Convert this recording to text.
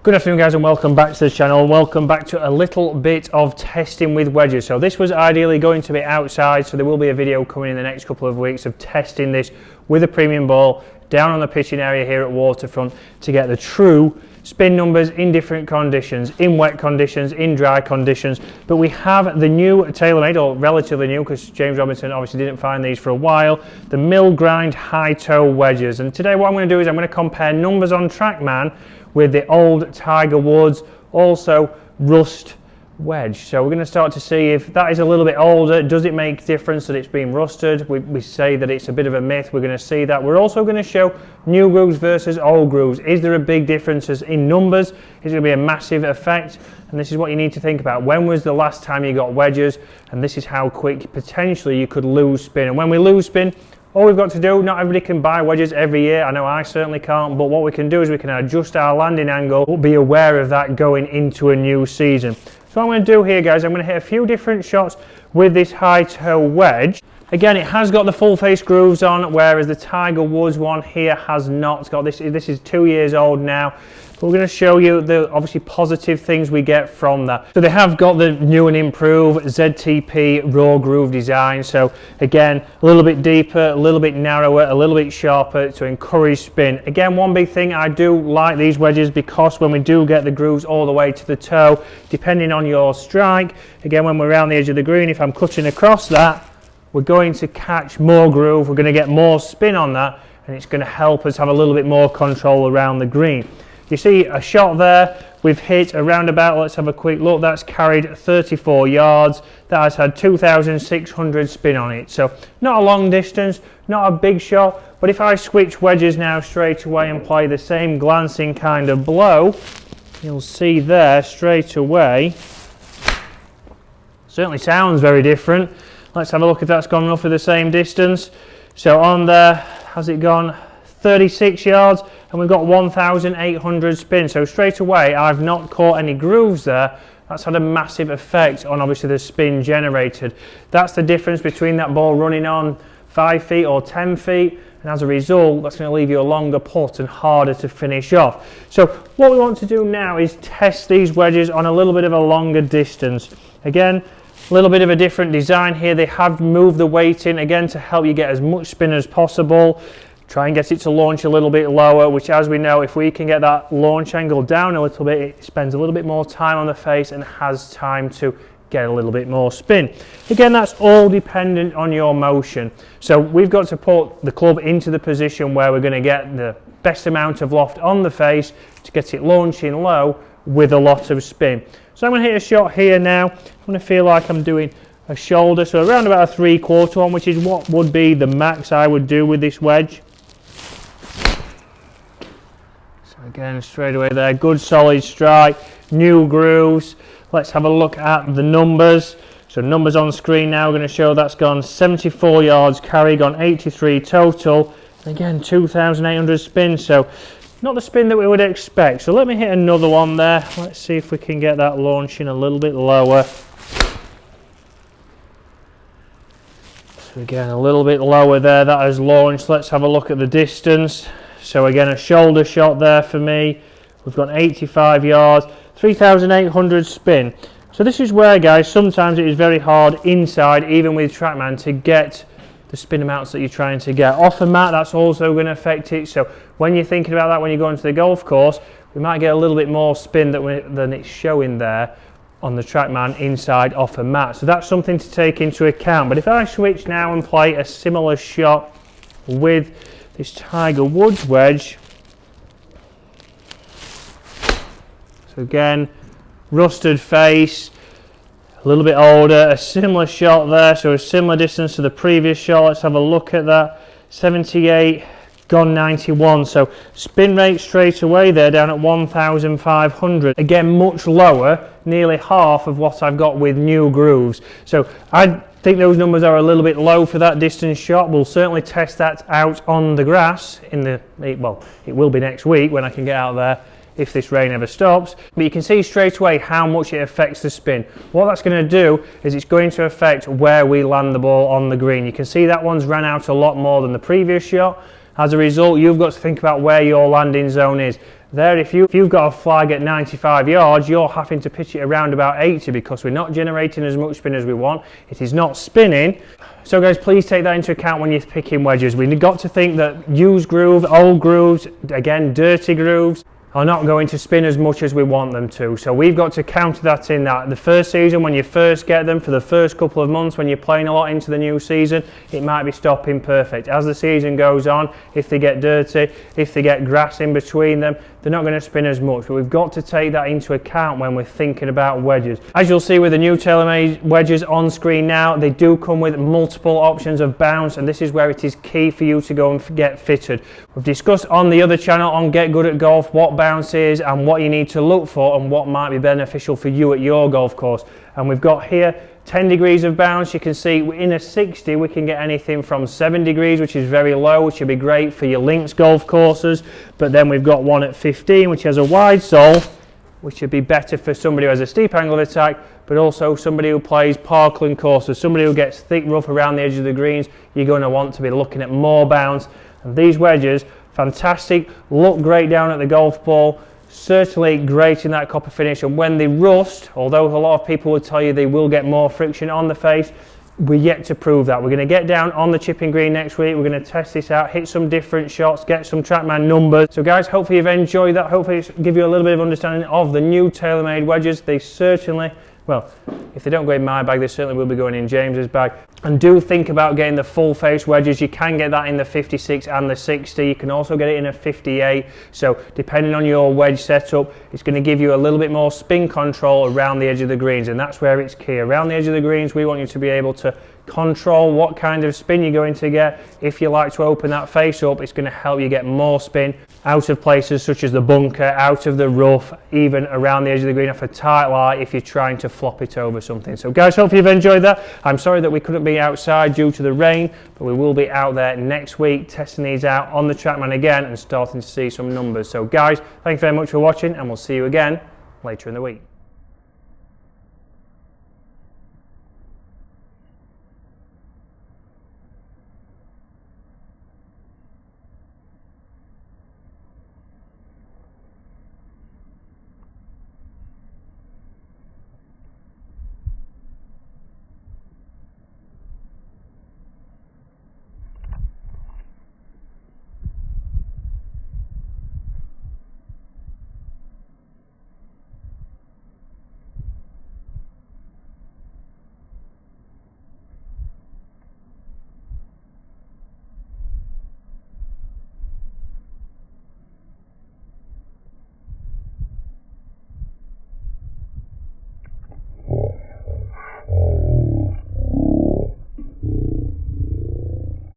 Good afternoon guys and welcome back to the channel. Welcome back to a little bit of testing with wedges. So this was ideally going to be outside, so there will be a video coming in the next couple of weeks of testing this with a premium ball down on the pitching area here at Waterfront to get the true spin numbers in different conditions, in wet conditions, in dry conditions. But we have the new Taylormade, or relatively new because James Robinson obviously didn't find these for a while, the mill grind high toe wedges. And today what I'm going to do is I'm going to compare numbers on TrackMan with the old Tiger Woods, also rust wedge. So we're going to start to see if that is a little bit older. Does it make difference that it's been rusted? We say that it's a bit of a myth. We're going to see that. We're also going to show new grooves versus old grooves. Is there a big difference in numbers? Is it going to be a massive effect? And this is what you need to think about. When was the last time you got wedges? And this is how quick potentially you could lose spin. And when we lose spin, all we've got to do, not everybody can buy wedges every year. I know I certainly can't, but what we can do is we can adjust our landing angle. We'll be aware of that going into a new season. So what I'm going to do here, guys, I'm going to hit a few different shots with this high toe wedge. Again, it has got the full face grooves on, whereas the Tiger Woods one here has not. It's got this is 2 years old now. But we're going to show you the obviously positive things we get from that. So they have got the new and improved ZTP raw groove design. So again, a little bit deeper, a little bit narrower, a little bit sharper to encourage spin. Again, one big thing, I do like these wedges because when we do get the grooves all the way to the toe, depending on your strike, again, when we're around the edge of the green, if I'm cutting across that, we're going to catch more groove, we're going to get more spin on that, and it's going to help us have a little bit more control around the green. You see a shot there, we've hit around about, let's have a quick look, that's carried 34 yards, that has had 2,600 spin on it. So not a long distance, not a big shot, but if I switch wedges now straight away and play the same glancing kind of blow, you'll see there straight away, certainly sounds very different. Let's have a look if that's gone roughly the same distance. So on there, has it gone 36 yards? And we've got 1,800 spin. So straight away, I've not caught any grooves there. That's had a massive effect on obviously the spin generated. That's the difference between that ball running on 5 feet or 10 feet. And as a result, that's going to leave you a longer putt and harder to finish off. So what we want to do now is test these wedges on a little bit of a longer distance. Again, a little bit of a different design here. They have moved the weight in again to help you get as much spin as possible. Try and get it to launch a little bit lower, which as we know, if we can get that launch angle down a little bit, it spends a little bit more time on the face and has time to get a little bit more spin. Again, that's all dependent on your motion. So we've got to put the club into the position where we're going to get the best amount of loft on the face to get it launching low with a lot of spin. So I'm going to hit a shot here now. I'm going to feel like I'm doing a shoulder, so around about a 3/4 one, which is what would be the max I would do with this wedge. Again, straight away there, good solid strike, new grooves. Let's have a look at the numbers. So numbers on screen now, we're going to show that's gone 74 yards carry, gone 83 total. And again, 2,800 spin, so not the spin that we would expect. So let me hit another one there. Let's see if we can get that launching a little bit lower. So again, a little bit lower there, that has launched. Let's have a look at the distance. So again, a shoulder shot there for me. We've got 85 yards, 3,800 spin. So this is where, guys, sometimes it is very hard inside, even with TrackMan, to get the spin amounts that you're trying to get. Off a mat, that's also going to affect it. So when you're thinking about that, when you're going to the golf course, we might get a little bit more spin than it's showing there on the TrackMan inside off a mat. So that's something to take into account. But if I switch now and play a similar shot with this Tiger Woods wedge, so again, rusted face, a little bit older, a similar shot there, so a similar distance to the previous shot. Let's have a look at that. 78, gone 91, so spin rate straight away there down at 1,500. Again, much lower, nearly half of what I've got with new grooves. So I think those numbers are a little bit low for that distance shot. We'll certainly test that out on the grass well, it will be next week when I can get out there if this rain ever stops. But you can see straight away how much it affects the spin. What that's going to do is it's going to affect where we land the ball on the green. You can see that one's ran out a lot more than the previous shot. As a result, you've got to think about where your landing zone is. There, if you've got a flag at 95 yards, you're having to pitch it around about 80 because we're not generating as much spin as we want. It is not spinning. So guys, please take that into account when you're picking wedges. We've got to think that used grooves, old grooves, again, dirty grooves, are not going to spin as much as we want them to. So we've got to counter that in that. The first season, when you first get them, for the first couple of months when you're playing a lot into the new season, it might be stopping perfect. As the season goes on, if they get dirty, if they get grass in between them, they're not going to spin as much. But we've got to take that into account when we're thinking about wedges. As you'll see with the new TaylorMade wedges on screen now, they do come with multiple options of bounce, and this is where it is key for you to go and get fitted. We've discussed on the other channel on Get Good at Golf what bounce is and what you need to look for and what might be beneficial for you at your golf course. And we've got here 10 degrees of bounce. You can see in a 60 we can get anything from 7 degrees, which is very low, which would be great for your links golf courses. But then we've got one at 15 which has a wide sole, which would be better for somebody who has a steep angle of attack, but also somebody who plays parkland courses, somebody who gets thick rough around the edge of the greens. You're going to want to be looking at more bounce. And these wedges, fantastic, look great down at the golf ball, certainly great in that copper finish. And when they rust, although a lot of people will tell you they will get more friction on the face, we're yet to prove that. We're going to get down on the chipping green next week. We're going to test this out, hit some different shots, get some TrackMan numbers. So guys, hopefully you've enjoyed that. Hopefully it's give you a little bit of understanding of the new TaylorMade wedges. They certainly, well, if they don't go in my bag, they certainly will be going in James's bag. And do think about getting the full face wedges. You can get that in the 56 and the 60. You can also get it in a 58. So depending on your wedge setup, it's going to give you a little bit more spin control around the edge of the greens, and that's where it's key. Around the edge of the greens, we want you to be able to control what kind of spin you're going to get. If you like to open that face up, it's going to help you get more spin out of places such as the bunker, out of the rough, even around the edge of the green off a tight lie if you're trying to flop it over something. So guys, hopefully you've enjoyed that. I'm sorry that we couldn't be outside due to the rain, but we will be out there next week testing these out on the TrackMan again and starting to see some numbers. So guys, thank you very much for watching, and we'll see you again later in the week.